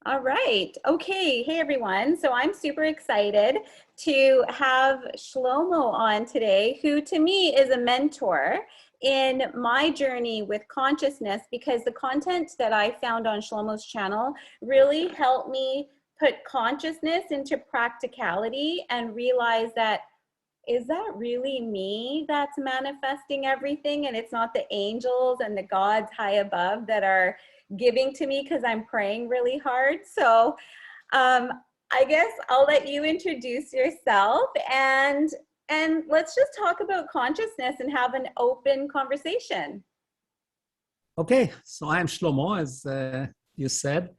All right. Okay. Hey, everyone. So I'm super excited to have Shlomo on today, who to me is a mentor in my journey with consciousness, because the content that I found on Shlomo's channel really helped me put consciousness into practicality and realize that, is that really me that's manifesting everything? And it's not the angels and the gods high above that are giving to me because I'm praying really hard. So I guess I'll let you introduce yourself and let's just talk about consciousness and have an open conversation. Okay, so I'm Shlomo, as you said,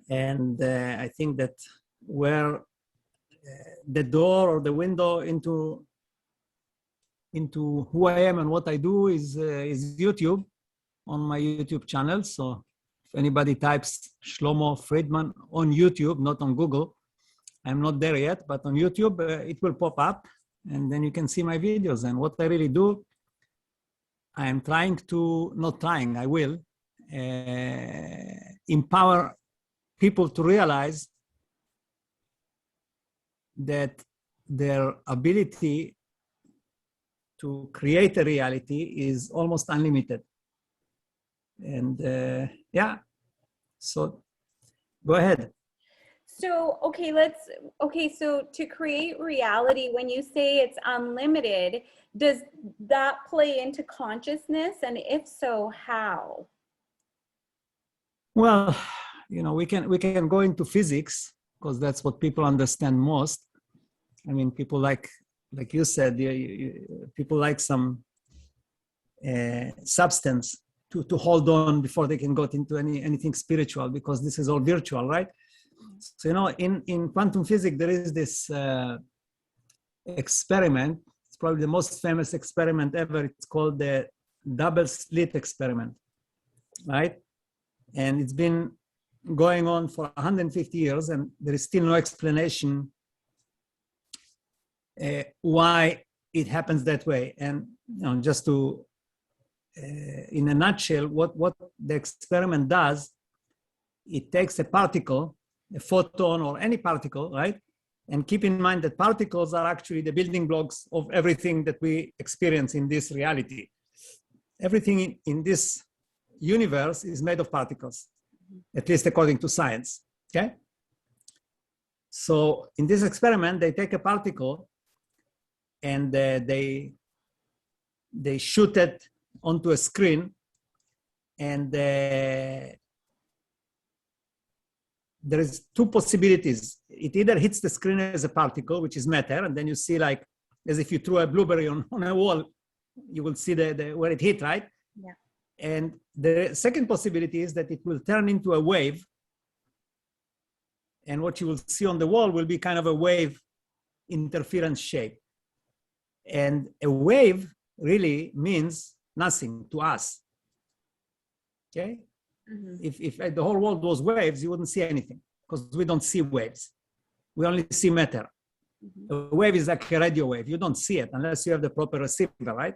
and I think that where the door or the window into who I am and what I do is YouTube, on my YouTube channel. So if anybody types Shlomo Friedman on YouTube, not on Google, I'm not there yet, but on YouTube it will pop up, and then you can see my videos. And what I really do, I am trying to, not trying, I will empower people to realize that their ability to create a reality is almost unlimited. And yeah, so go ahead. So, so to create reality, when you say it's unlimited, does that play into consciousness? And if so, how? Well, you know, we can go into physics because that's what people understand most. I mean, people like you said, people like some substance to hold on before they can go into anything spiritual, because this is all virtual, right? So, you know, in quantum physics, there is this experiment. It's probably the most famous experiment ever. It's called the double slit experiment, right? And it's been going on for 150 years, and there is still no explanation why it happens that way. And you know, just to, in a nutshell, what the experiment does, it takes a particle, a photon or any particle, right? And keep in mind that particles are actually the building blocks of everything that we experience in this reality. Everything in this universe is made of particles, at least according to science, okay? So in this experiment, they take a particle and they shoot it onto a screen, and there is two possibilities. It either hits the screen as a particle, which is matter, and then you see, like, as if you threw a blueberry on a wall, you will see where it hit, right? Yeah. And the second possibility is that it will turn into a wave, and what you will see on the wall will be kind of a wave interference shape. And a wave really means nothing to us, okay? Mm-hmm. If the whole world was waves, you wouldn't see anything, because we don't see waves. We only see matter. Mm-hmm. A wave is like a radio wave. You don't see it unless you have the proper receiver, right?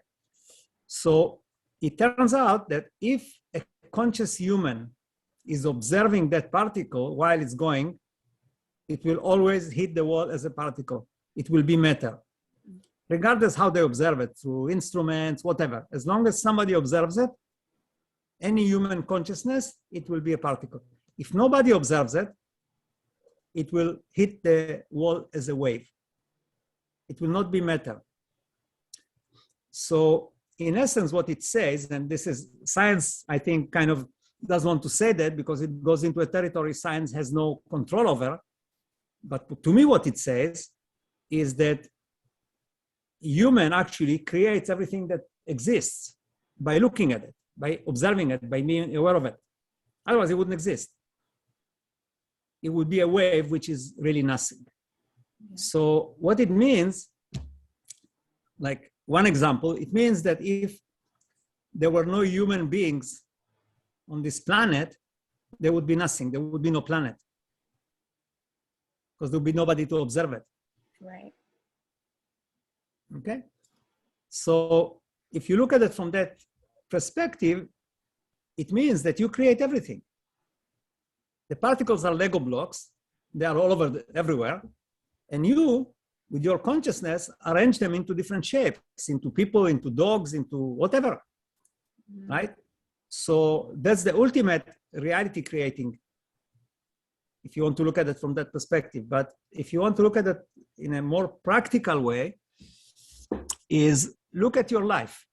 So it turns out that if a conscious human is observing that particle while it's going, it will always hit the wall as a particle. It will be matter, regardless how they observe it, through instruments, whatever. As long as somebody observes it, any human consciousness, it will be a particle. If nobody observes it, it will hit the wall as a wave. It will not be matter. So in essence, what it says, and this is science, I think, kind of doesn't want to say that because it goes into a territory science has no control over. But to me, what it says is that human actually creates everything that exists by looking at it, by observing it, by being aware of it. Otherwise, it wouldn't exist. It would be a wave, which is really nothing. Yeah. So what it means, like one example, it means that if there were no human beings on this planet, there would be nothing. There would be no planet, because there would be nobody to observe it. Right. Okay. So if you look at it from that perspective, it means that you create everything. The particles are Lego blocks. They are all over, everywhere. And you, with your consciousness, arrange them into different shapes, into people, into dogs, into whatever, right? So that's the ultimate reality creating, if you want to look at it from that perspective. But if you want to look at it in a more practical way, is look at your life.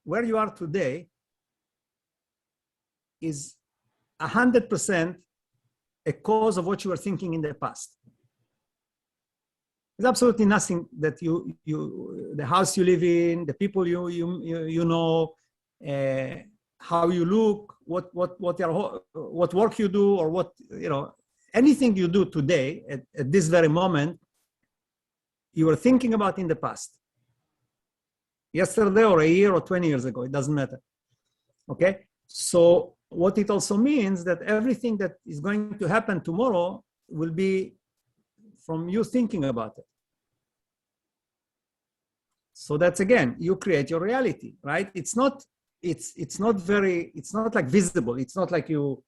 Where you are today is 100% a cause of what you were thinking in the past. There's absolutely nothing that the house you live in, the people you know, how you look, what work you do, or what, you know, anything you do today at this very moment, you were thinking about in the past. Yesterday or a year or 20 years ago, it doesn't matter. Okay? So what it also means that everything that is going to happen tomorrow will be from you thinking about it. So that's, again, you create your reality, right? It's not like visible. It's not like you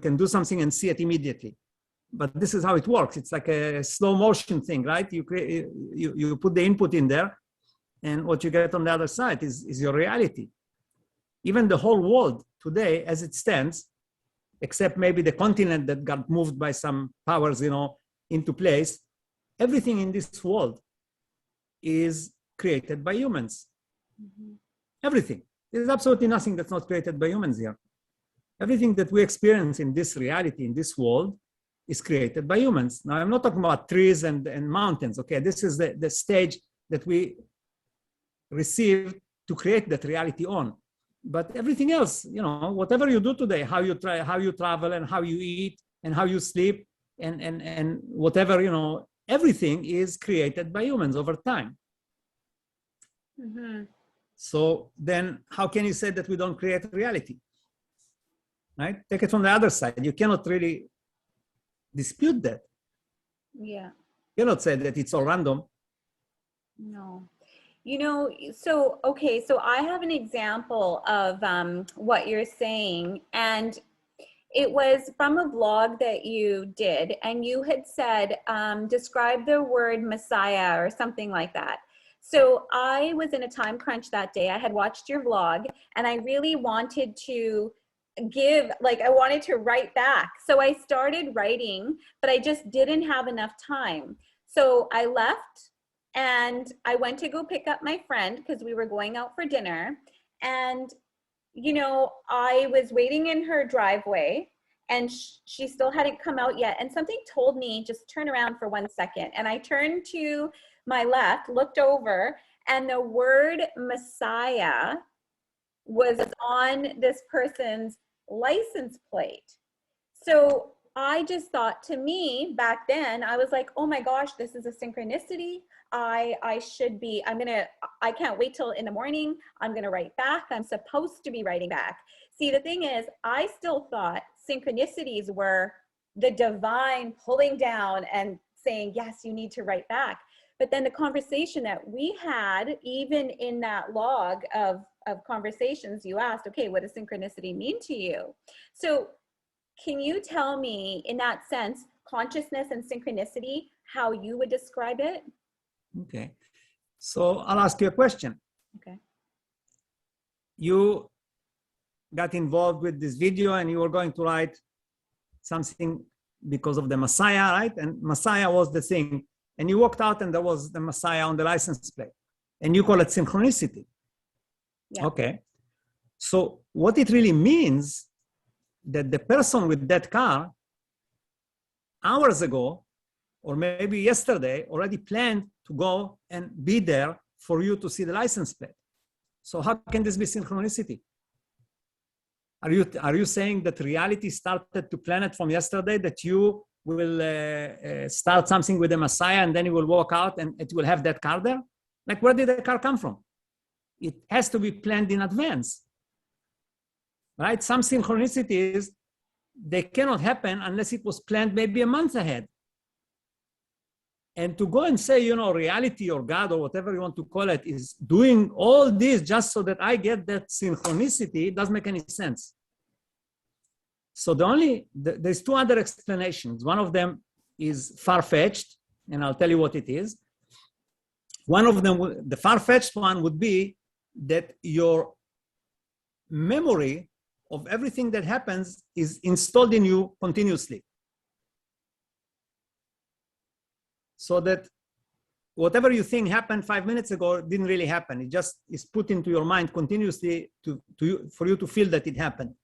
can do something and see it immediately. But this is how it works. It's like a slow motion thing, right? You put the input in there, and what you get on the other side is your reality. Even the whole world today, as it stands, except maybe the continent that got moved by some powers, you know, into place, everything in this world is created by humans. Mm-hmm. Everything. There's absolutely nothing that's not created by humans here. Everything that we experience in this reality, in this world, is created by humans. Now, I'm not talking about trees and mountains, okay? This is the stage that we receive to create that reality on. But everything else, you know, whatever you do today, how you travel and how you eat and how you sleep and whatever, you know, everything is created by humans over time. Mm-hmm. So then how can you say that we don't create reality? Right? Take it from the other side. You cannot really dispute that. Yeah. You cannot say that it's all random. No. You know, so, okay, so I have an example of what you're saying, and it was from a vlog that you did, and you had said, describe the word Messiah or something like that. So I was in a time crunch that day. I had watched your vlog, and I really wanted to I wanted to write back. So I started writing, but I just didn't have enough time. So I left and I went to go pick up my friend because we were going out for dinner. And, you know, I was waiting in her driveway and she still hadn't come out yet. And something told me, just turn around for 1 second. And I turned to my left, looked over, and the word Messiah was on this person's license plate. So I just thought, to me back then, I was like, oh my gosh, this is a synchronicity. I can't wait till in the morning. I'm going to write back. I'm supposed to be writing back. See, the thing is, I still thought synchronicities were the divine pulling down and saying, yes, you need to write back. But then the conversation that we had, even in that log of conversations, you asked, okay, what does synchronicity mean to you? So can you tell me, in that sense, consciousness and synchronicity, how you would describe it? Okay. So I'll ask you a question. Okay. You got involved with this video and you were going to write something because of the Messiah, right? And Messiah was the thing. And you walked out and there was the Messiah on the license plate. And you call it synchronicity. Yeah. Okay. So what it really means that the person with that car hours ago, or maybe yesterday, already planned to go and be there for you to see the license plate. So how can this be synchronicity? Are you saying that reality started to plan it from yesterday, that you will start something with the Messiah and then you will walk out and it will have that car there? Like, where did the car come from? It has to be planned in advance, right? Some synchronicities, they cannot happen unless it was planned maybe a month ahead. And to go and say, you know, reality or God or whatever you want to call it is doing all this just so that I get that synchronicity, it doesn't make any sense. So there's two other explanations. One of them is far-fetched, and I'll tell you what it is. One of them, the far-fetched one would be that your memory of everything that happens is installed in you continuously. So that whatever you think happened 5 minutes ago didn't really happen. It just is put into your mind continuously for you to feel that it happened.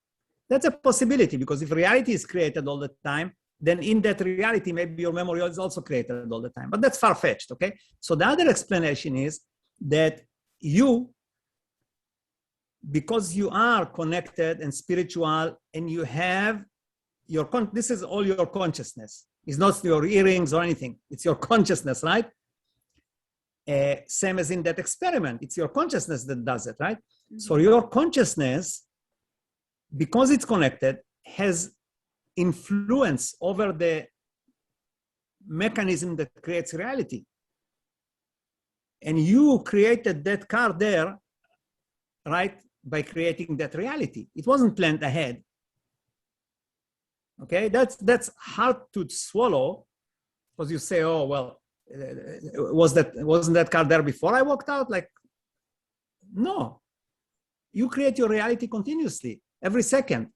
That's a possibility, because if reality is created all the time, then in that reality, maybe your memory is also created all the time. But that's far-fetched, okay? So the other explanation is that you, because you are connected and spiritual, and you have this is all your consciousness. It's not your earrings or anything. It's your consciousness, right? Same as in that experiment. It's your consciousness that does it, right? Mm-hmm. So your consciousness, because it's connected, has influence over the mechanism that creates reality. And you created that car there, right, by creating that reality. It wasn't planned ahead. Okay, that's hard to swallow, because you say, oh, well, wasn't that car there before I walked out? Like, no. You create your reality continuously, every second.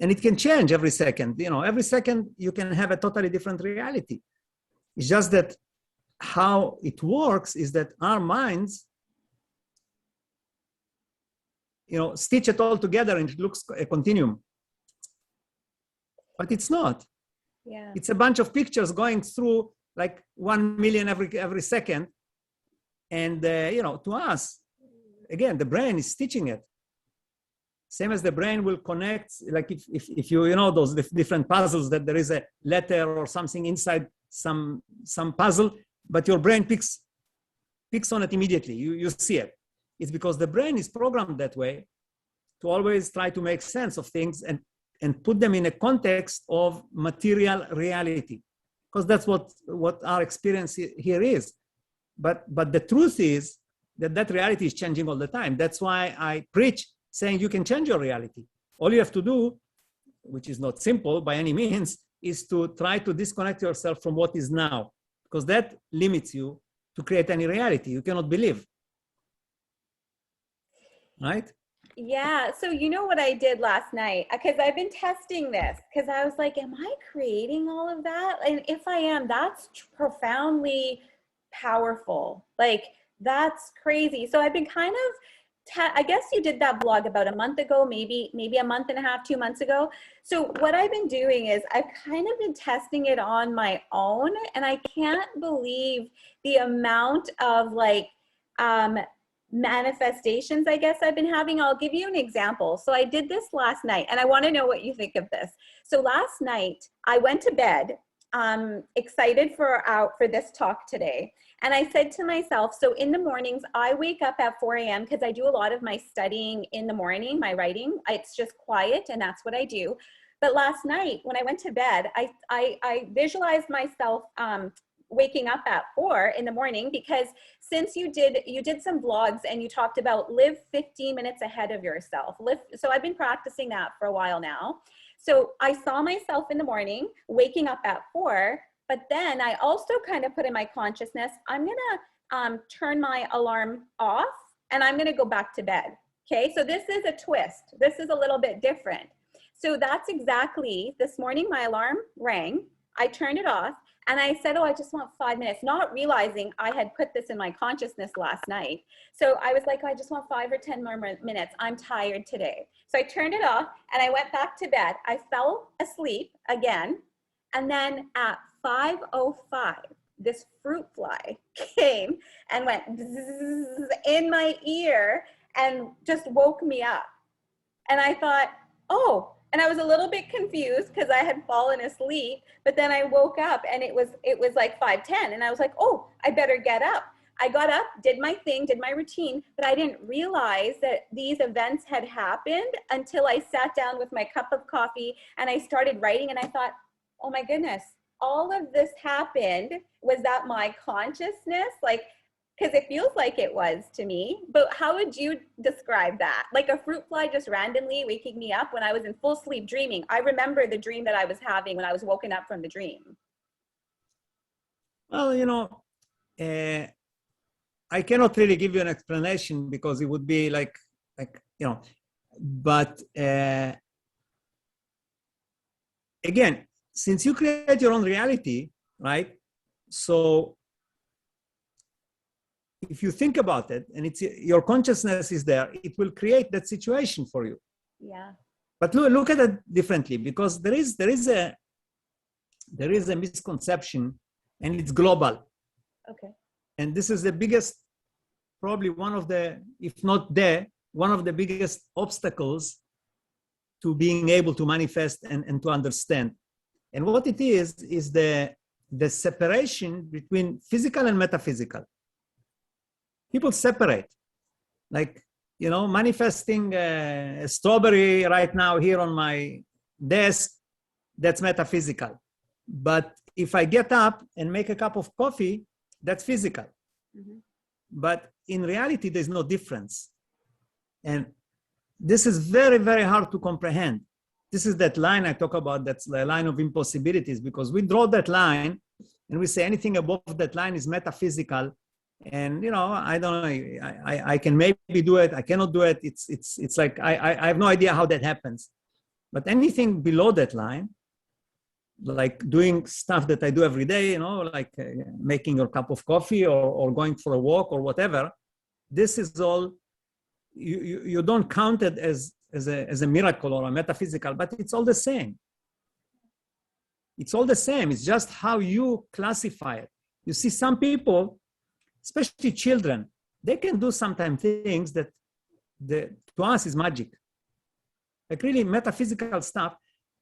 And it can change every second. You know, every second you can have a totally different reality. It's just that how it works is that our minds, you know, stitch it all together and it looks a continuum. But it's not. Yeah. It's a bunch of pictures going through like 1 million every second. And, you know, to us, again, the brain is stitching it. Same as the brain will connect, like if you know those different puzzles, that there is a letter or something inside some puzzle, but your brain picks on it immediately. You see it. It's because the brain is programmed that way to always try to make sense of things and put them in a context of material reality, because that's what our experience here is. But the truth is that reality is changing all the time. That's why I preach saying you can change your reality. All you have to do, which is not simple by any means, is to try to disconnect yourself from what is now, because that limits you to create any reality. You cannot believe, right? Yeah, so you know what I did last night? Because I've been testing this, because I was like, am I creating all of that? And if I am, that's profoundly powerful. Like, that's crazy. So I've been kind of I guess you did that vlog about a month ago, maybe a month and a half, 2 months ago. So what I've been doing is I've kind of been testing it on my own, and I can't believe the amount of like manifestations, I guess, I've been having. I'll give you an example. So I did this last night, and I want to know what you think of this. So last night I went to bed excited for this talk today. And I said to myself, so in the mornings, I wake up at 4 a.m. because I do a lot of my studying in the morning, my writing. It's just quiet, and that's what I do. But last night, when I went to bed, I visualized myself waking up at 4 in the morning, because since you did some vlogs and you talked about live 15 minutes ahead of yourself. So I've been practicing that for a while now. So I saw myself in the morning waking up at 4, but then I also kind of put in my consciousness, I'm gonna turn my alarm off and I'm gonna go back to bed. Okay, so this is a twist. This is a little bit different. So that's exactly, this morning my alarm rang, I turned it off, and I said, oh, I just want 5 minutes, not realizing I had put this in my consciousness last night. So I was like, oh, I just want 5 or 10 more minutes. I'm tired today. So I turned it off and I went back to bed. I fell asleep again. And then at 5:05, this fruit fly came and went in my ear and just woke me up. And I thought, oh, and I was a little bit confused because I had fallen asleep, but then I woke up and it was like 5:10, and I was like, oh, I better get up. I got up, did my thing, did my routine, but I didn't realize that these events had happened until I sat down with my cup of coffee and I started writing, and I thought, oh my goodness, all of this happened. Was that my consciousness? Like, because it feels like it was to me. But how would you describe that? Like a fruit fly just randomly waking me up when I was in full sleep dreaming. I remember the dream that I was having when I was woken up from the dream. Well, uh, I cannot really give you an explanation because it would be but again, since you create your own reality, right? So if you think about it and it's your consciousness is there, it will create that situation for you. Yeah. But look at it differently, because there is a misconception, and it's global. Okay. And this is the biggest, probably one of the, if not one of the biggest obstacles to being able to manifest and to understand. And what it is the separation between physical and metaphysical. People separate, like, manifesting a strawberry right now here on my desk, that's metaphysical. But if I get up and make a cup of coffee, that's physical. Mm-hmm. But in reality, there's no difference. And this is very, very hard to comprehend. This is that line I talk about, that's the line of impossibilities, because we draw that line and we say anything above that line is metaphysical. And, I don't know, I can maybe do it, I cannot do it. It's like, I have no idea how that happens. But anything below that line, like doing stuff that I do every day, like making your cup of coffee or going for a walk or whatever, this is all, you don't count it as a miracle or a metaphysical, but it's all the same. It's all the same. It's just how you classify it. You see, some people, especially children, they can do sometimes things that to us is magic, like really metaphysical stuff.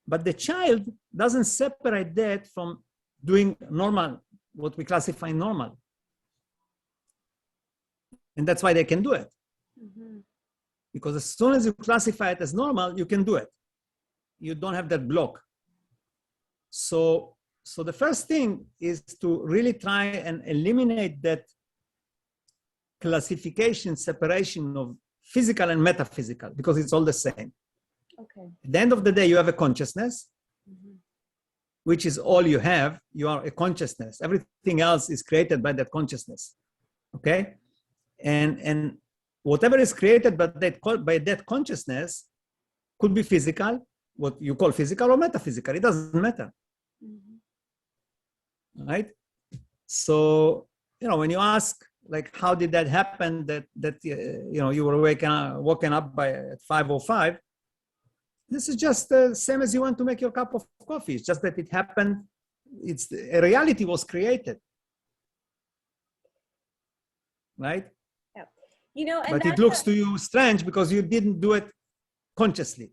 But the child doesn't separate that from doing normal, what we classify normal. And that's why they can do it. Mm-hmm. Because as soon as you classify it as normal, you can do it. You don't have that block. So the first thing is to really try and eliminate that classification, separation of physical and metaphysical, because it's all the same. Okay. At the end of the day, you have a consciousness, mm-hmm. which is all you have. You are a consciousness. Everything else is created by that consciousness. Okay? And whatever is created by that consciousness could be physical, what you call physical, or metaphysical. It doesn't matter. Mm-hmm. Right? So, when you ask, like, how did that happen, that you were woken up at 5:05, this is just the same as you want to make your cup of coffee. It's just that it happened. A reality was created. Right? Yeah. But it looks to you strange because you didn't do it consciously.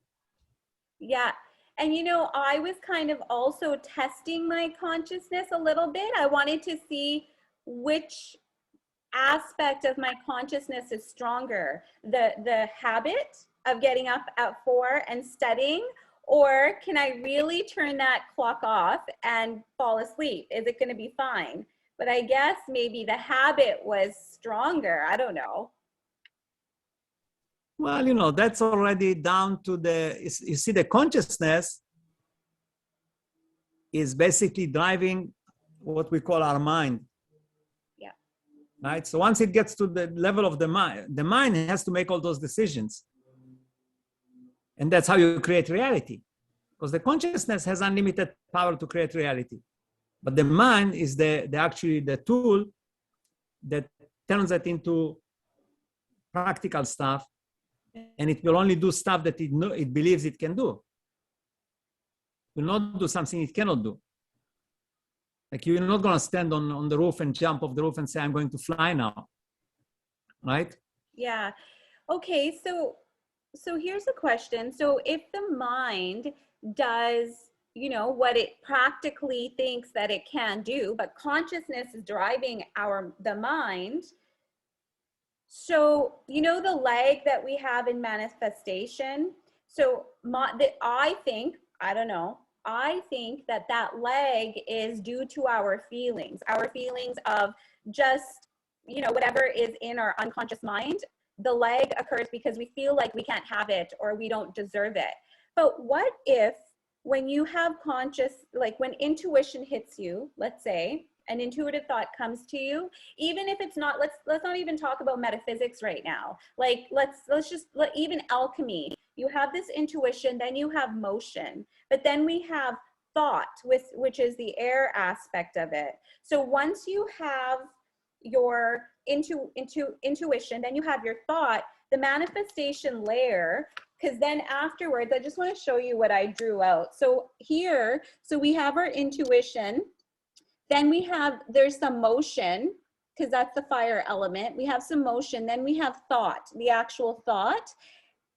Yeah. And, I was kind of also testing my consciousness a little bit. I wanted to see which aspect of my consciousness is stronger, the habit of getting up at 4 and studying, or can I really turn that clock off and fall asleep? Is it going to be fine? But I guess maybe the habit was stronger. I don't know. Well, that's already down to you see, the consciousness is basically driving what we call our mind. Yeah. Right? So once it gets to the level of the mind has to make all those decisions. And that's how you create reality. Because the consciousness has unlimited power to create reality. But the mind is actually the tool that turns it into practical stuff. And it will only do stuff that it believes it can do. It will not do something it cannot do. Like, you're not going to stand on the roof and jump off the roof and say, I'm going to fly now. Right? Yeah. Okay. So here's a question. So if the mind does, what it practically thinks that it can do, but consciousness is driving the mind. So, the leg that we have in manifestation. So I think that leg is due to our feelings of just whatever is in our unconscious mind, the lag occurs because we feel like we can't have it or we don't deserve it. But what if when you have like when intuition hits you, let's say, an intuitive thought comes to you, even if it's not, let's not even talk about metaphysics right now. Like even alchemy, you have this intuition, then you have motion, but then we have thought, which is the air aspect of it. So once you have your intuition, then you have your thought, the manifestation layer, because then afterwards, I just want to show you what I drew out. So here, so we have our intuition, then there's some motion, because that's the fire element. We have some motion, then we have thought, the actual thought,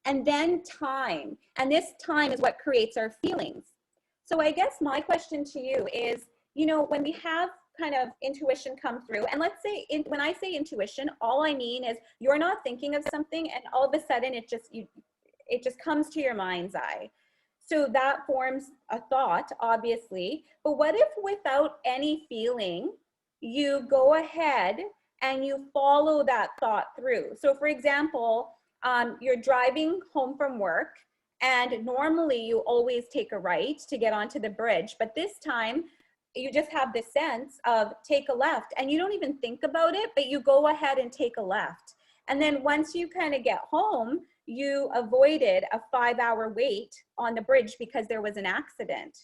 and then time. And this time is what creates our feelings. So I guess my question to you is, when we have kind of intuition come through, and let's say when I say intuition, all I mean is you're not thinking of something and all of a sudden it just comes to your mind's eye. So that forms a thought, obviously. But what if without any feeling, you go ahead and you follow that thought through? So for example, you're driving home from work, and normally you always take a right to get onto the bridge. But this time, you just have the sense of take a left, and you don't even think about it, but you go ahead and take a left. And then once you kind of get home, you avoided a 5-hour wait on the bridge because there was an accident.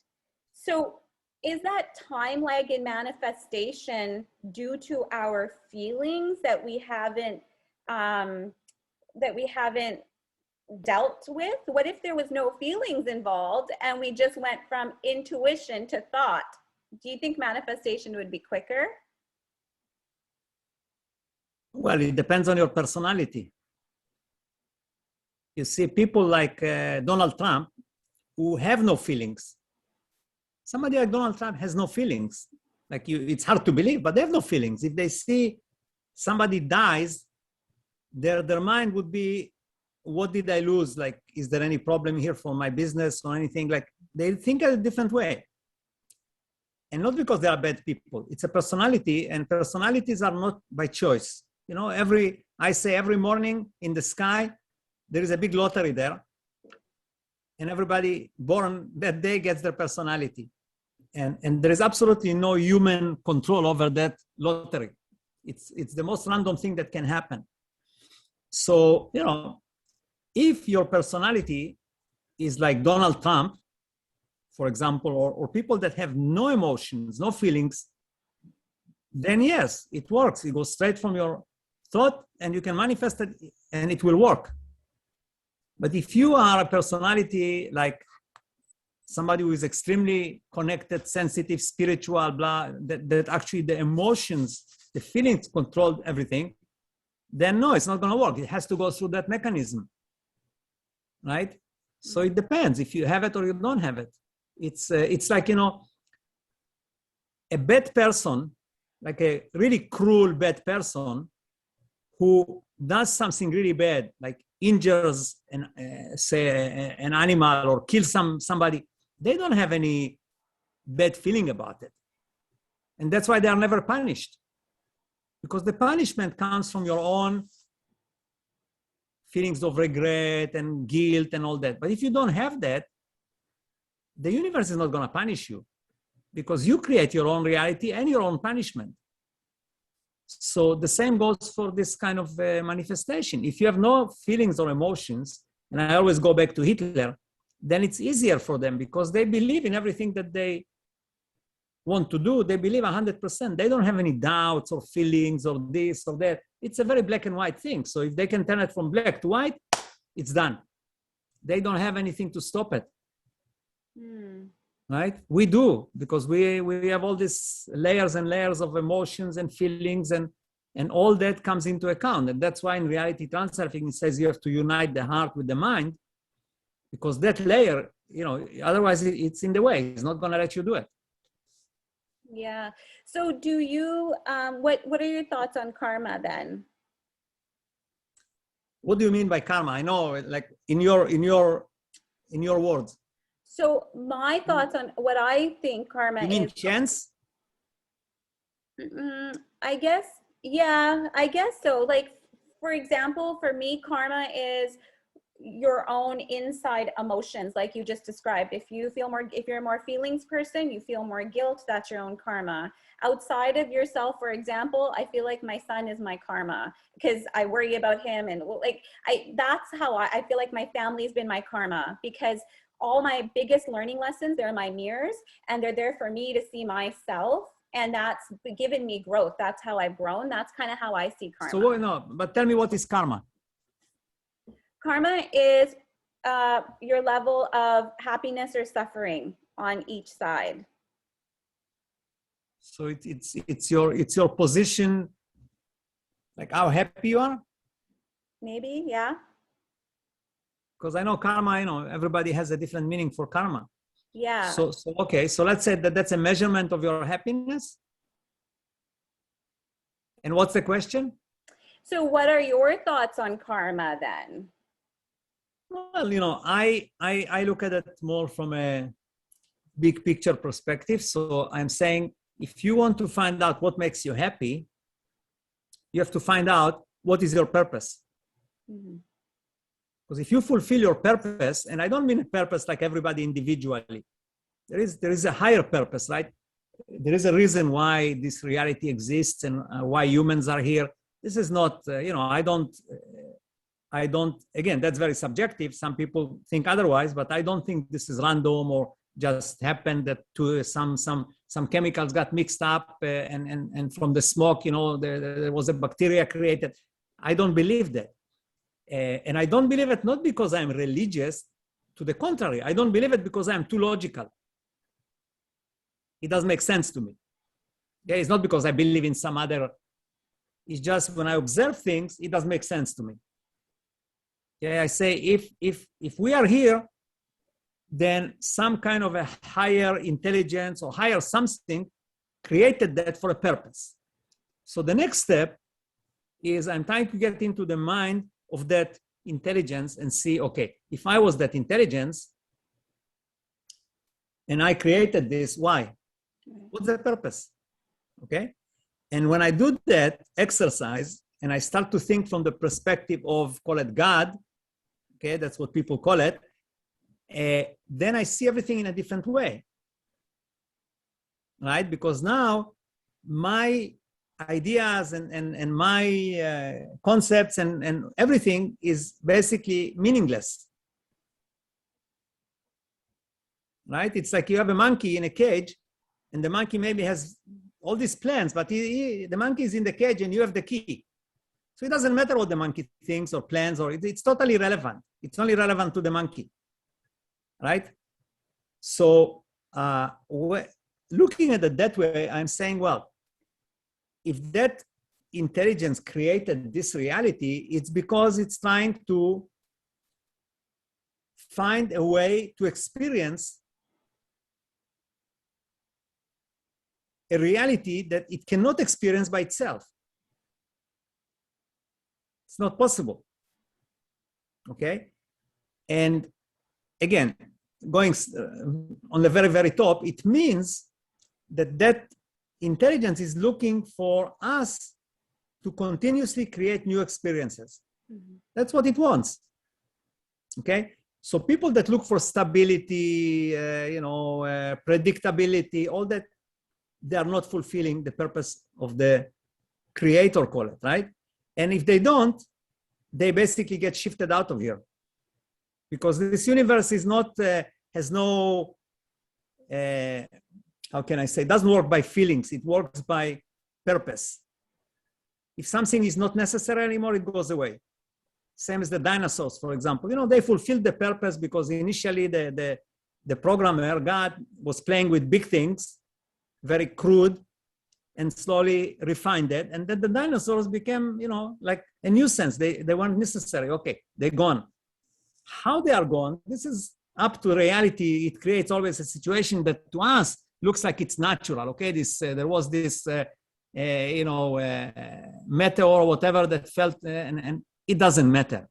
So is that time lag in manifestation due to our feelings that we haven't dealt with? What if there was no feelings involved and we just went from intuition to thought? Do you think manifestation would be quicker? Well, it depends on your personality. You see people like Donald Trump who have no feelings. Somebody like Donald Trump has no feelings. Like it's hard to believe, but they have no feelings. If they see somebody dies, their mind would be, what did I lose? Like, is there any problem here for my business or anything? Like, they think a different way. And not because they are bad people. It's a personality, and personalities are not by choice. I say every morning in the sky, there is a big lottery there, and everybody born that day gets their personality. And there is absolutely no human control over that lottery. It's the most random thing that can happen. So, if your personality is like Donald Trump, for example, or people that have no emotions, no feelings, then yes, it works. It goes straight from your thought and you can manifest it and it will work. But if you are a personality like somebody who is extremely connected, sensitive, spiritual, blah, that actually the emotions, the feelings control everything, then no, it's not going to work. It has to go through that mechanism, right? So it depends if you have it or you don't have it. It's like, a bad person, like a really cruel bad person who does something really bad, like injures an animal or kills somebody, they don't have any bad feeling about it. And that's why they are never punished. Because the punishment comes from your own feelings of regret and guilt and all that. But if you don't have that, the universe is not going to punish you because you create your own reality and your own punishment. So the same goes for this kind of manifestation. If you have no feelings or emotions, and I always go back to Hitler, then it's easier for them because they believe in everything that they want to do. They believe 100%. They don't have any doubts or feelings or this or that. It's a very black and white thing. So if they can turn it from black to white, it's done. They don't have anything to stop it. Right? We do, because we have all these layers and layers of emotions and feelings, and all that comes into account. And that's why in reality transurfing it says you have to unite the heart with the mind, because that layer, otherwise it's in the way. It's not going to let you do it. Yeah. So do you, what are your thoughts on karma then? What do you mean by karma? I know, like in your words. So my thoughts on what I think karma is. You mean chance? I guess, Yeah, I guess so. Like, for example, for me, karma is your own inside emotions, like you just described. If you feel more, if you're a more feelings person, you feel more guilt, that's your own karma. Outside of yourself, for example, I feel like my son is my karma because I worry about him. And like, that's how I feel like my family's been my karma, because all my biggest learning lessons, they're my mirrors, and they're there for me to see myself. And that's given me growth. That's how I've grown. That's kind of how I see So karma. what, no, but tell me, what is karma? Karma is your level of happiness or suffering on each side. So it's your position, like how happy you are. Maybe, yeah. Because I know karma, everybody has a different meaning for karma. Yeah. So okay, so let's say that that's a measurement of your happiness. And what's the question? So what are your thoughts on karma then? Well, I look at it more from a big picture perspective. So I'm saying, if you want to find out what makes you happy, you have to find out what is your purpose. Mhm. Because if you fulfill your purpose, and I don't mean a purpose like everybody individually, there is a higher purpose, right? There is a reason why this reality exists and why humans are here. This is not, I don't, again, that's very subjective. Some people think otherwise, but I don't think this is random or just happened that some chemicals got mixed up and from the smoke, there was a bacteria created. I don't believe that. And I don't believe it not because I'm religious. To the contrary, I don't believe it because I'm too logical. It doesn't make sense to me. Okay? It's not because I believe in some other, it's just when I observe things, it doesn't make sense to me. Okay, I say if we are here, then some kind of a higher intelligence or higher something created that for a purpose. So the next step is I'm trying to get into the mind of that intelligence and see, okay, if I was that intelligence and I created this, why? What's the purpose? Okay. And when I do that exercise and I start to think from the perspective of, call it God, okay, that's what people call it, then I see everything in a different way, right? Because now my ideas and my concepts and everything is basically meaningless, right? It's like you have a monkey in a cage and the monkey maybe has all these plans, but the monkey is in the cage and you have the key. So it doesn't matter what the monkey thinks or plans, or it's totally irrelevant. It's only relevant to the monkey, right? So looking at it that way, I'm saying, well, if that intelligence created this reality, it's because it's trying to find a way to experience a reality that it cannot experience by itself. It's not possible. Okay? And again, going on the very, very top, it means that intelligence is looking for us to continuously create new experiences. Mm-hmm. That's what it wants. Okay? So people that look for stability, predictability, all that, they are not fulfilling the purpose of the creator, call it, right? And if they don't, they basically get shifted out of here. Because this universe is not, has no, how can I say, it doesn't work by feelings, it works by purpose. If something is not necessary anymore, it goes away. Same as the dinosaurs, for example. They fulfilled the purpose because initially the programmer, God, was playing with big things, very crude, and slowly refined it. And then the dinosaurs became, like a nuisance. They weren't necessary. Okay, they're gone. How they are gone, this is up to reality. It creates always a situation that to us looks like it's natural. Okay, there was this, meteor or whatever that felt, and it doesn't matter.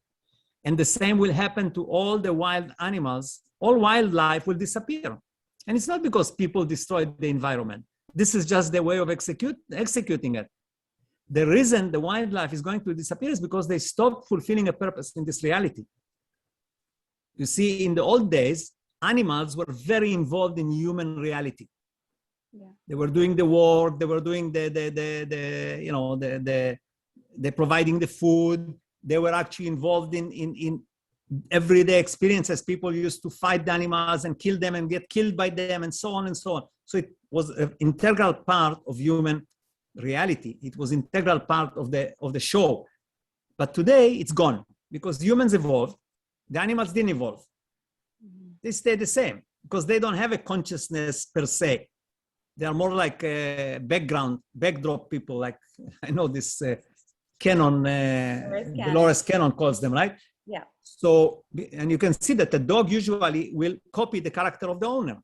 And the same will happen to all the wild animals. All wildlife will disappear. And it's not because people destroyed the environment. This is just the way of executing it. the reason the wildlife is going to disappear is because they stopped fulfilling a purpose in this reality. You see, in the old days, animals were very involved in human reality. Yeah. They were doing the work, they were doing the providing the food. They were actually involved in everyday experiences. People used to fight the animals and kill them and get killed by them and so on and so on. So it was an integral part of human reality. It was integral part of the show. But today it's gone because humans evolved. The animals didn't evolve. Mm-hmm. They stay the same because they don't have a consciousness per se. They are more like backdrop people. Like I know this Cannon, Dolores Cannon calls them, right? Yeah. So, and you can see that the dog usually will copy the character of the owner.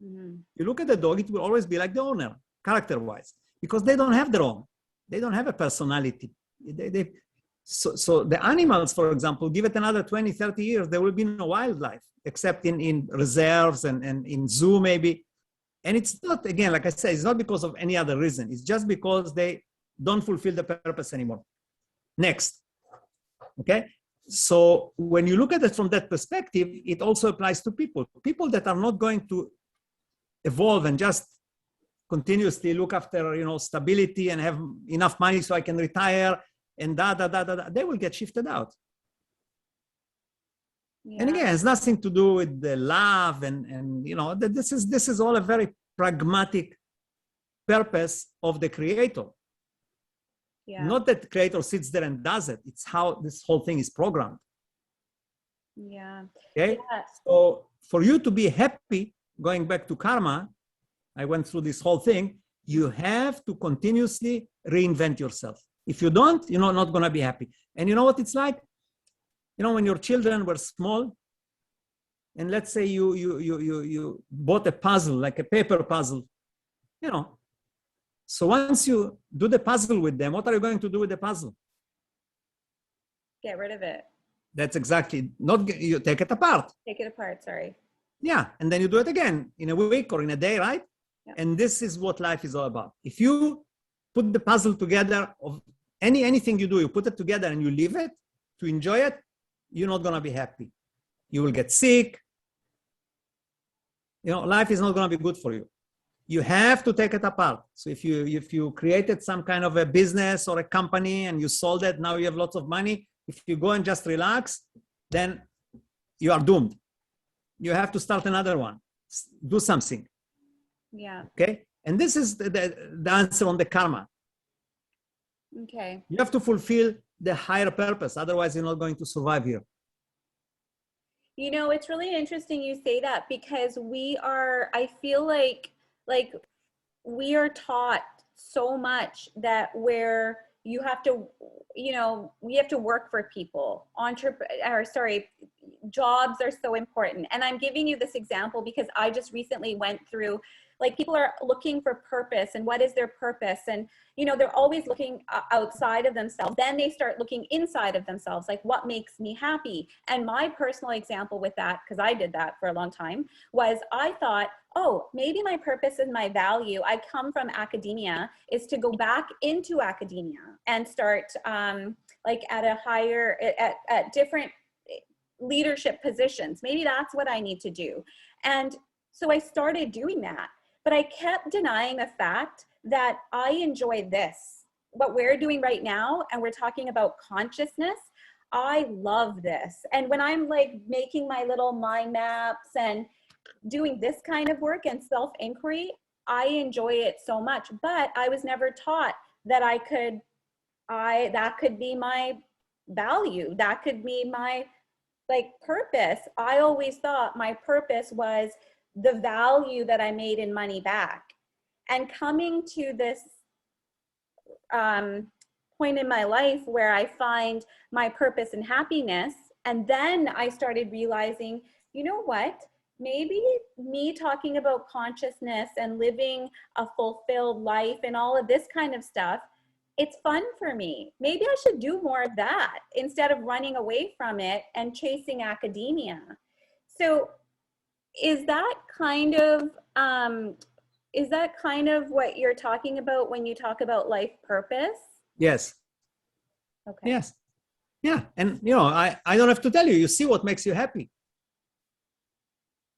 Mm-hmm. You look at the dog, it will always be like the owner, character-wise, because they don't have their own. They don't have a personality. So the animals, for example, give it another 20, 30 years, there will be no wildlife, except in reserves and in zoo maybe. And it's not, again, like I said, it's not because of any other reason. It's just because they don't fulfill the purpose anymore. Next, okay? So when you look at it from that perspective, it also applies to people. People that are not going to evolve and just continuously look after, stability and have enough money so I can retire and they will get shifted out. Yeah. And again, it's nothing to do with the love and this is all a very pragmatic purpose of the creator. Yeah. Not that the creator sits there and does it. It's how this whole thing is programmed. Yeah. Okay. Yeah. So for you to be happy, going back to karma, I went through this whole thing. You have to continuously reinvent yourself. If you don't, you're not going to be happy. And you know what it's like? When your children were small, and let's say you bought a puzzle, like a paper puzzle, So once you do the puzzle with them, what are you going to do with the puzzle? Get rid of it. That's exactly, you take it apart. Take it apart, sorry. Yeah, and then you do it again in a week or in a day, right? Yeah. And this is what life is all about. If you put the puzzle together of anything you do, you put it together and you leave it to enjoy it, you're not going to be happy. You will get sick. Life is not going to be good for you. You have to take it apart. So if you created some kind of a business or a company and you sold it, now you have lots of money. If you go and just relax, then you are doomed. You have to start another one. Do something. Yeah. Okay. And this is the answer on the karma. Okay. You have to fulfill the higher purpose. Otherwise, you're not going to survive here. It's really interesting you say that because I feel like we are taught so much that where you have to, we have to work for people. Jobs are so important. And I'm giving you this example because I just recently went through, people are looking for purpose and what is their purpose? And, they're always looking outside of themselves. Then they start looking inside of themselves, like what makes me happy? And my personal example with that, because I did that for a long time, was I thought, oh, maybe my purpose and my value, I come from academia, is to go back into academia and start at a higher, at different leadership positions. Maybe that's what I need to do. And so I started doing that, but I kept denying the fact that I enjoy this, what we're doing right now. And we're talking about consciousness. I love this. And when I'm making my little mind maps and doing this kind of work and self-inquiry, I enjoy it so much, but I was never taught that that could be my value. That could be my purpose. I always thought my purpose was the value that I made in money back. And coming to this point in my life where I find my purpose and happiness, and then I started realizing, you know what? Maybe me talking about consciousness and living a fulfilled life and all of this kind of stuff, it's fun for me. Maybe I should do more of that instead of running away from it and chasing academia. So is that kind of what you're talking about when you talk about life purpose? Yes. Okay. Yes. Yeah. And, I don't have to tell you, you see what makes you happy.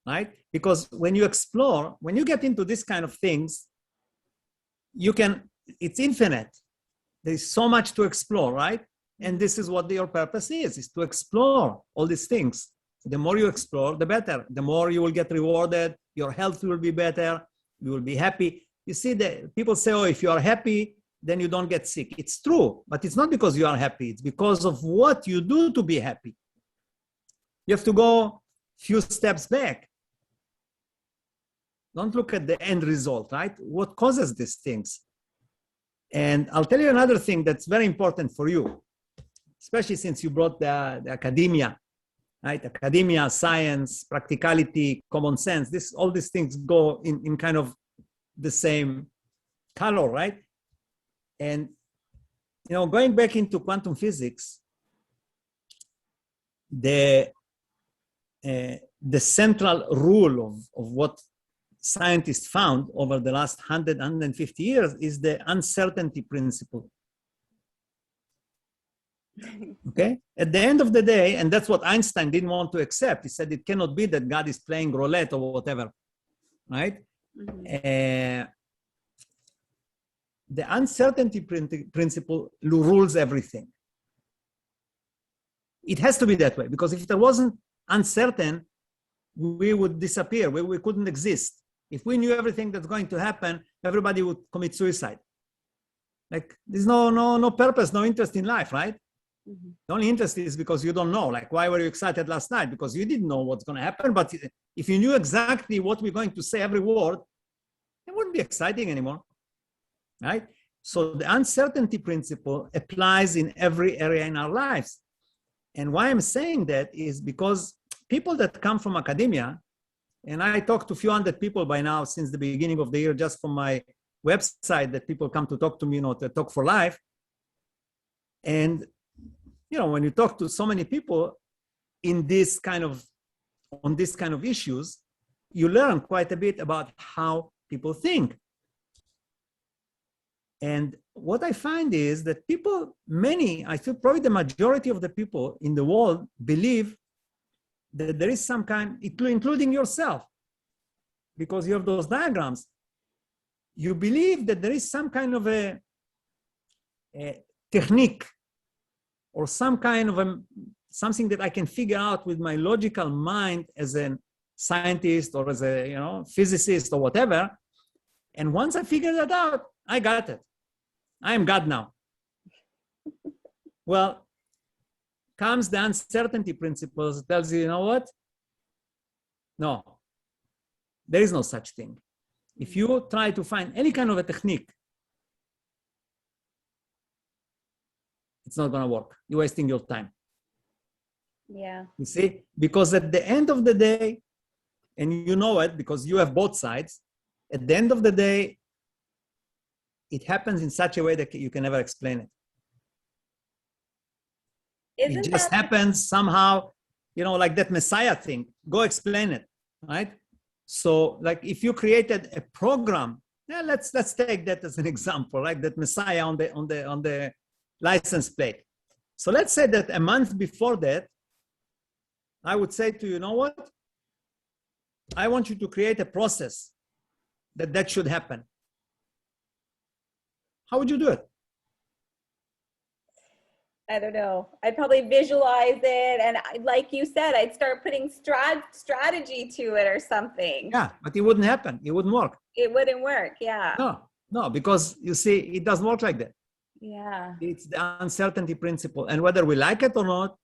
Right? Because when you explore, when you get into this kind of things, it's infinite. There's so much to explore, right? And this is what your purpose is to explore all these things. The more you explore, the better. The more you will get rewarded, your health will be better, you will be happy. You see, people say, oh, if you are happy, then you don't get sick. It's true, but it's not because you are happy. It's because of what you do to be happy. You have to go a few steps back. Don't look at the end result, right? What causes these things? And I'll tell you another thing that's very important for you, especially since you brought the academia, right? Academia, science, practicality, common sense. All these things go in kind of the same color, right? And, going back into quantum physics, the central rule of what scientists found over the last 150 years is the uncertainty principle. Okay? At the end of the day, and that's what Einstein didn't want to accept. He said it cannot be that God is playing roulette or whatever, right? Mm-hmm. The uncertainty principle rules everything. It has to be that way, because if it wasn't uncertain, we would disappear. We couldn't exist. If we knew everything that's going to happen, everybody would commit suicide. Like, there's no purpose, no interest in life, right? Mm-hmm. The only interest is because you don't know. Like, why were you excited last night? Because you didn't know what's going to happen. But if you knew exactly what we're going to say, every word, it wouldn't be exciting anymore, right? So the uncertainty principle applies in every area in our lives. And why I'm saying that is because people that come from academia, and I talked to a few hundred people by now since the beginning of the year, just from my website, that people come to talk to me, to Talk for Life. And, when you talk to so many people on this kind of issues, you learn quite a bit about how people think. And what I find is that I feel probably the majority of the people in the world believe that there is some kind, including yourself, because you have those diagrams, you believe that there is some kind of a technique or some kind of something that I can figure out with my logical mind as a scientist or as a physicist or whatever. And once I figure that out, I got it. I am God now. Well, comes the uncertainty principles, tells you, what? No, there is no such thing. If you try to find any kind of a technique, it's not going to work. You're wasting your time. Yeah. You see, because at the end of the day, and you know it because you have both sides, at the end of the day, it happens in such a way that you can never explain it. It just happens somehow, like that Messiah thing. Go explain it, right? So, like, if you created a program, let's take that as an example, right? That Messiah on the license plate. So let's say that a month before that, I would say to you, what? I want you to create a process that should happen. How would you do it? I don't know. I'd probably visualize it. And like you said, I'd start putting strategy to it or something. Yeah, but it wouldn't happen. It wouldn't work. It wouldn't work. Yeah. No, because you see, it doesn't work like that. Yeah. It's the uncertainty principle. And whether we like it or not,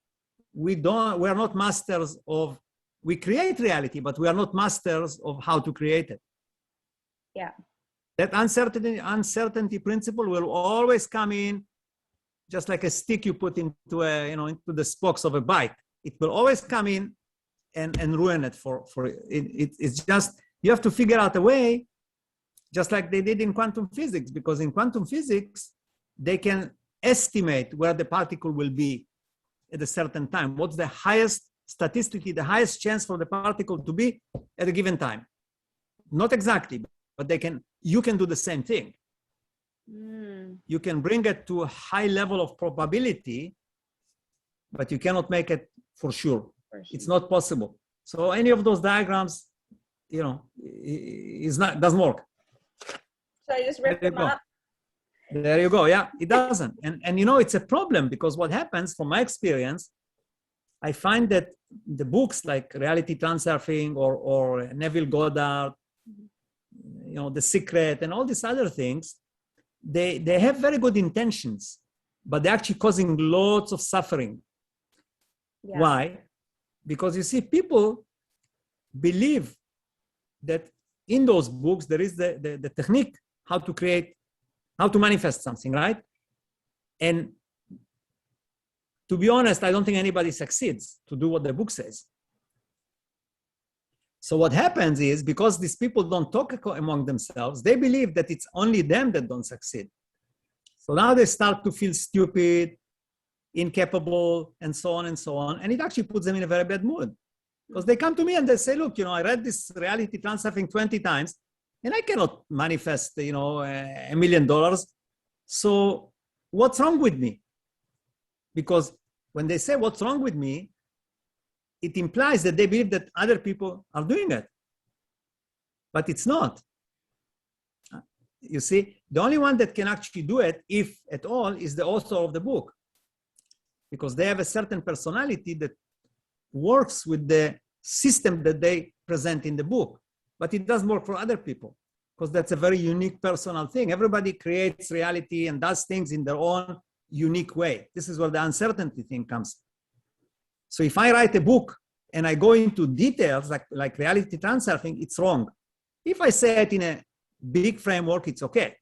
we're not masters of, we create reality, but we are not masters of how to create it. Yeah. That uncertainty principle will always come in just like a stick you put into into the spokes of a bike. It will always come in and ruin it for it. It's just, you have to figure out a way, just like they did in quantum physics, because in quantum physics, they can estimate where the particle will be at a certain time. What's the highest, statistically, the highest chance for the particle to be at a given time? Not exactly, but you can do the same thing. Mm, You can bring it to a high level of probability, but you cannot make it for sure. for It's sure. not possible. So any of those diagrams, is not, doesn't work. So I just There rip you them go. up. There you go. Yeah, it doesn't. And it's a problem because what happens from my experience, I find that the books like Reality Transurfing or Neville Goddard, The Secret and all these other things, they have very good intentions, but they're actually causing lots of suffering. Yeah. Why? Because you see, people believe that in those books there is the technique how to manifest something, right? And to be honest, I don't think anybody succeeds to do what the book says. So what happens is, because these people don't talk among themselves, they believe that it's only them that don't succeed. So now they start to feel stupid, incapable, and so on and so on. And it actually puts them in a very bad mood. Because they come to me and they say, look, I read this reality transurfing 20 times, and I cannot manifest, $1 million. So what's wrong with me? Because when they say what's wrong with me, it implies that they believe that other people are doing it. But it's not. You see, the only one that can actually do it, if at all, is the author of the book. Because they have a certain personality that works with the system that they present in the book. But it doesn't work for other people, because that's a very unique personal thing. Everybody creates reality and does things in their own unique way. This is where the uncertainty thing comes. So if I write a book and I go into details like reality transurfing, it's wrong. If I say it in a big framework, it's okay.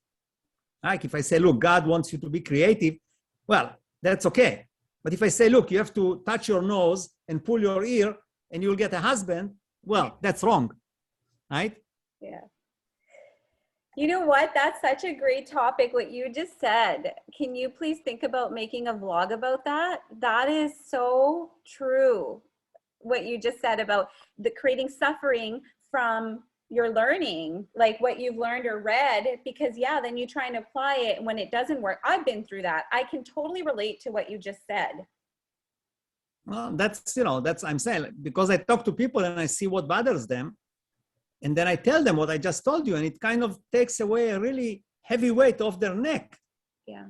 Like if I say, look, God wants you to be creative, well, that's okay. But if I say, look, you have to touch your nose and pull your ear and you'll get a husband, well, that's wrong, right? Yeah. You know what? That's such a great topic, what you just said. Can you please think about making a vlog about that? That is so true. What you just said about the creating suffering from your learning, like what you've learned or read, because yeah, then you try and apply it when it doesn't work. I've been through that. I can totally relate to what you just said. Well, that's I'm saying, because I talk to people and I see what bothers them. And then I tell them what I just told you, and it kind of takes away a really heavy weight off their neck. Yeah.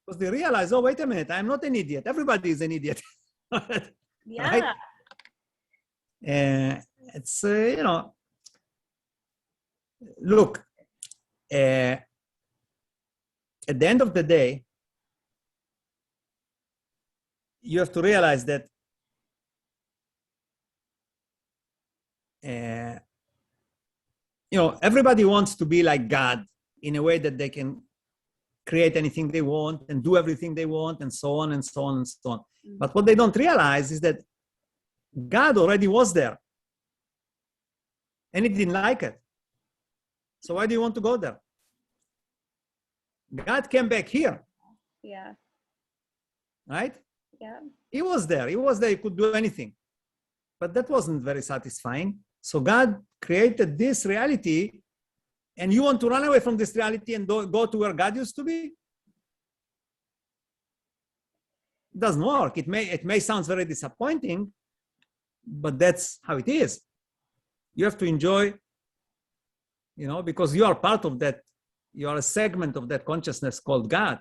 Because they realize, oh, wait a minute, I'm not an idiot. Everybody is an idiot. Yeah. Right? It's, look, at the end of the day, you have to realize that everybody wants to be like God in a way that they can create anything they want and do everything they want and so on and so on and so on. Mm-hmm. But what they don't realize is that God already was there and he didn't like it. So why do you want to go there? God came back here. Yeah. Right? Yeah. He was there. He could do anything. But that wasn't very satisfying. So God created this reality, and you want to run away from this reality and go to where God used to be? It doesn't work. It may sound very disappointing, but that's how it is. You have to enjoy, because you are part of that. You are a segment of that consciousness called God.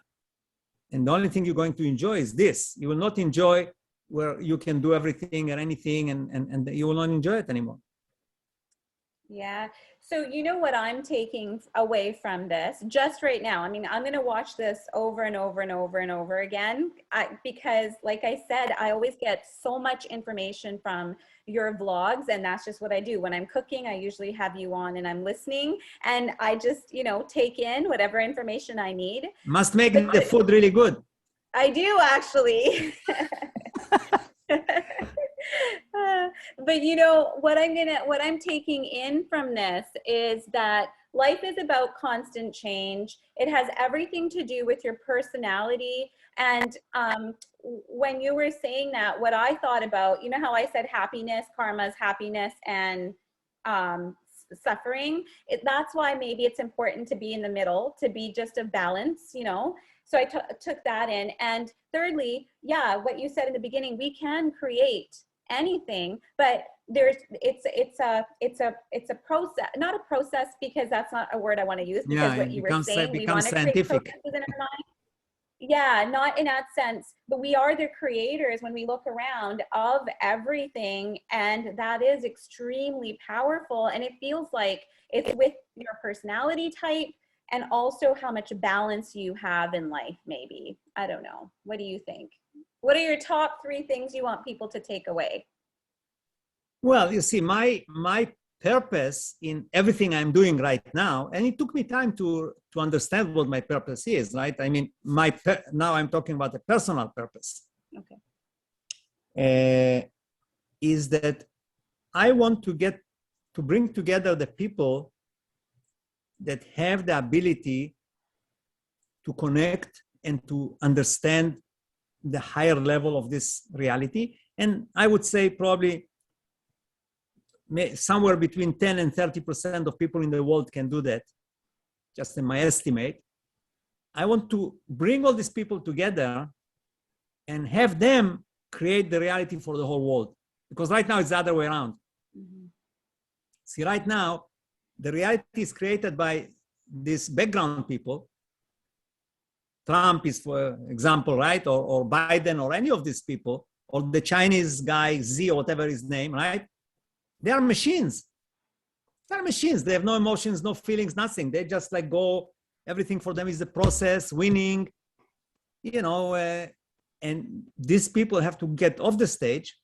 And the only thing you're going to enjoy is this. You will not enjoy where you can do everything and anything, and you will not enjoy it anymore. Yeah. So you know what I'm taking away from this just right now? I mean, I'm going to watch this over and over and over and over again because like I said, I always get so much information from your vlogs, and that's just what I do. When I'm cooking, I usually have you on and I'm listening, and I just, take in whatever information I need. Must make the food really good. I do actually. But what I'm taking in from this is that life is about constant change. It has everything to do with your personality. And when you were saying that, what I thought about, how I said happiness, karma's happiness, and suffering. That's why maybe it's important to be in the middle, to be just a balance, you know. So I took that in. And thirdly, yeah, what you said in the beginning, we can create anything, but it's a process, not a process, because that's not a word I want to use, because Yeah, what it you were saying, we want becomes to create scientific. processes in our mind. Yeah, not in that sense, but we are the creators when we look around of everything, and that is extremely powerful. And it feels like it's with your personality type and also how much balance you have in life, maybe. I don't know. What do you think? What are your top 3 things you want people to take away? Well, you see, my purpose in everything I'm doing right now, and it took me time to understand what my purpose is, right? I mean, now I'm talking about a personal purpose. Okay. Is that I want to bring together the people that have the ability to connect and to understand the higher level of this reality. And I would say probably somewhere between 10 and 30% of people in the world can do that, just in my estimate. I want to bring all these people together and have them create the reality for the whole world. Because right now it's the other way around. Mm-hmm. See, right now, the reality is created by these background people. Trump is, for example, right? Or Biden, or any of these people, or the Chinese guy, Z, or whatever his name, right? They are machines. They're machines. They have no emotions, no feelings, nothing. They just like go, everything for them is the process, winning, you know, and these people have to get off the stage.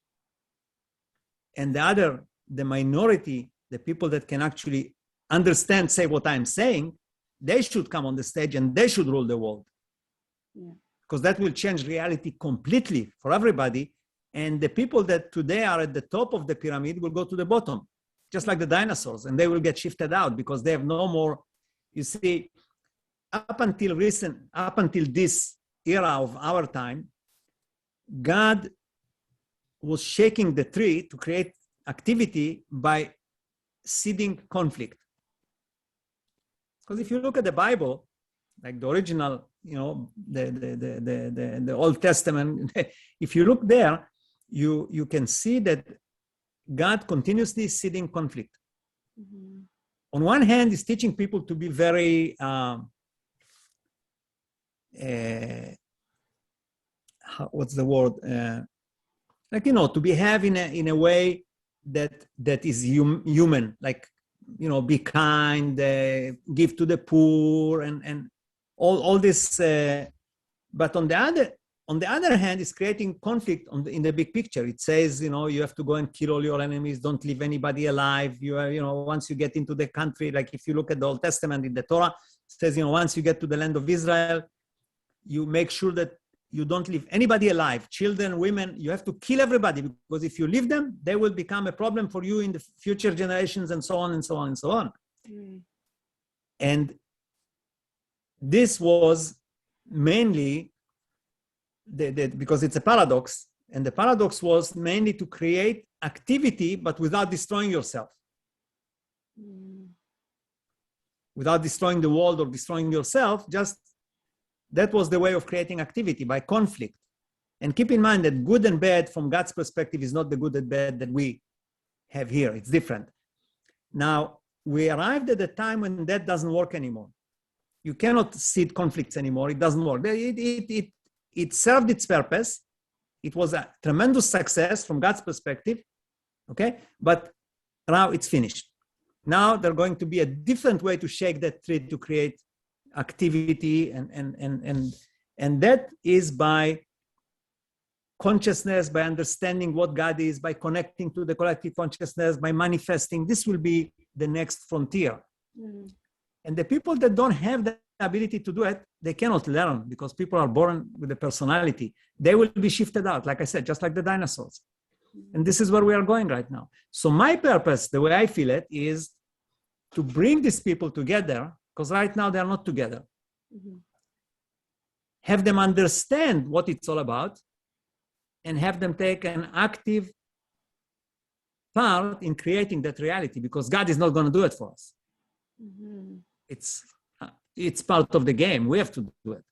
And the minority, the people that can actually understand, say what I'm saying, they should come on the stage and they should rule the world. Yeah. Because that will change reality completely for everybody. And the people that today are at the top of the pyramid will go to the bottom, just like the dinosaurs, and they will get shifted out because they have no more. You see, up until this era of our time, God was shaking the tree to create activity by seeding conflict. Because if you look at the Bible, like the original, you know, the Old Testament, if you look there, you can see that God continuously seeding conflict. Mm-hmm. On one hand, he's teaching people to be very what's the word? Like, you know, to behave in a way that is human, like, you know, be kind, give to the poor, and all this. But on the other hand, it's creating conflict in the big picture. It says, you know, you have to go and kill all your enemies. Don't leave anybody alive. You are, you know, once you get into the country, like if you look at the Old Testament in the Torah, it says, you know, once you get to the land of Israel, you make sure that you don't leave anybody alive, children, women. You have to kill everybody, because if you leave them, they will become a problem for you in the future generations, and so on and so on and so on. Mm. And this was mainly because it's a paradox, and the paradox was mainly to create activity, but without destroying yourself. Mm. Without destroying the world or destroying yourself, just that was the way of creating activity, by conflict. And keep in mind that good and bad from God's perspective is not the good and bad that we have here. It's different. Now, we arrived at a time when that doesn't work anymore. You cannot seed conflicts anymore. It doesn't work. It served its purpose. It was a tremendous success from God's perspective, okay? But now it's finished. Now there's going to be a different way to shake that tree to create activity, and that is by consciousness, by understanding what God is, by connecting to the collective consciousness, by manifesting. This will be the next frontier. Mm. And the people that don't have the ability to do it, they cannot learn, because people are born with a personality. They will be shifted out, like I said, just like the dinosaurs. Mm. And this is where we are going right now. So my purpose, the way I feel it, is to bring these people together, because right now they are not together. Mm-hmm. Have them understand what it's all about, and have them take an active part in creating that reality, because God is not going to do it for us. Mm-hmm. It's part of the game. We have to do it.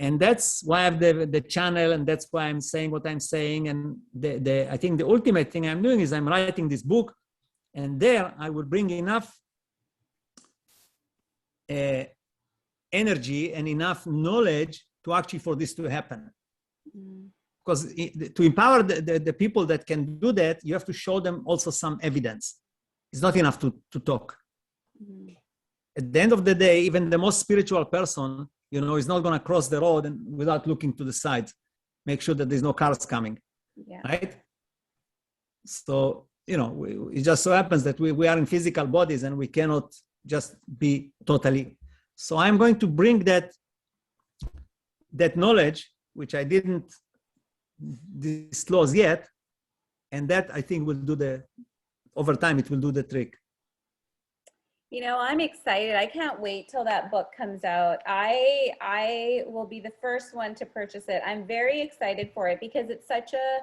And that's why I have the channel, and that's why I'm saying what I'm saying. And I think the ultimate thing I'm doing is I'm writing this book, and there I will bring enough energy and enough knowledge to actually for this to happen. Mm-hmm. Because to empower the people that can do that, you have to show them also some evidence. It's not enough to talk. Mm-hmm. At the end of the day, even the most spiritual person, is not going to cross the road and without looking to the sides, make sure that there's no cars coming, right? So, it just so happens that we are in physical bodies and we cannot just be totally. So I'm going to bring that knowledge, which I didn't disclose yet, and that I think will do over time, it will do the trick. I'm excited. I can't wait till that book comes out. I will be the first one to purchase it. I'm very excited for it because it's such a,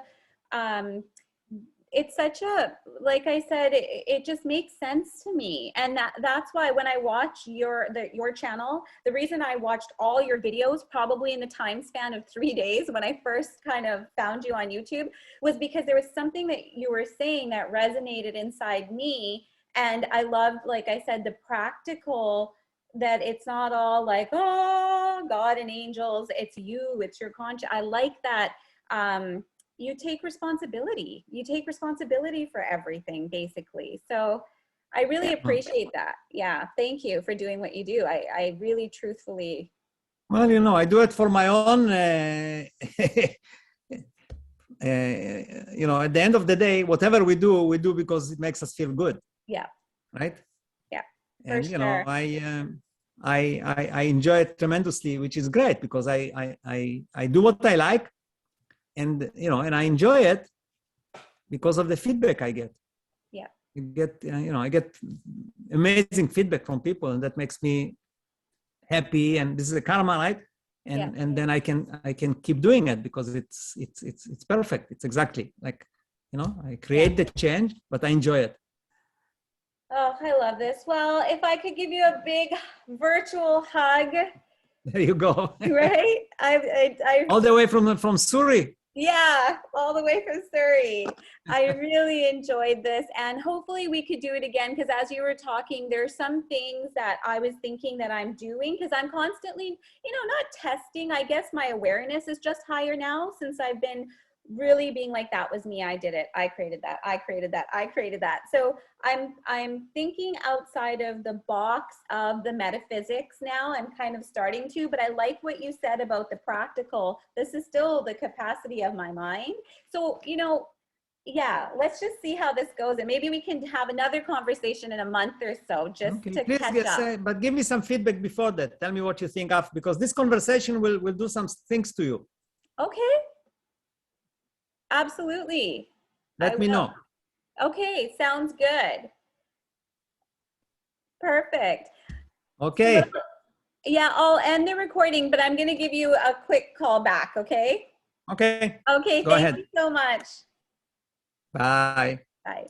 like I said, it just makes sense to me. And that's why when I watch your channel, the reason I watched all your videos probably in the time span of 3 days when I first kind of found you on YouTube was because there was something that you were saying that resonated inside me. And I loved, like I said, the practical, that it's not all like, oh, God and angels, it's you, it's your conscience. I like that you take responsibility. You take responsibility for everything, basically. So I really appreciate that. Yeah, thank you for doing what you do. I really truthfully. Well, I do it for my own, at the end of the day, whatever we do because it makes us feel good. Yeah. Right. Yeah. And sure. I enjoy it tremendously, which is great because I do what I like, and and I enjoy it because of the feedback I get. Yeah. I get amazing feedback from people, and that makes me happy. And this is a karma, right? And then I can keep doing it because it's perfect. It's exactly like, I create the change, but I enjoy it. Oh, I love this. Well, if I could give you a big virtual hug. There you go. Right? I all the way from Surrey. Yeah, all the way from Surrey. I really enjoyed this, and hopefully we could do it again, because as you were talking, there's some things that I was thinking that I'm doing, because I'm constantly, not testing. I guess my awareness is just higher now since I've been really being like, that was me, I did it, I created that, I created that, I created that. So I'm thinking outside of the box of the metaphysics now. I'm kind of starting to, but I like what you said about the practical. This is still the capacity of my mind. So, let's just see how this goes, and maybe we can have another conversation in a month or so, just to catch up. But give me some feedback before that. Tell me what you think of, because this conversation will do some things to you. Okay. Absolutely. Let me know. Okay, sounds good. Perfect. Okay. So, yeah, I'll end the recording, but I'm going to give you a quick call back, okay? Okay. Okay, Go ahead. Thank you so much. Bye. Bye.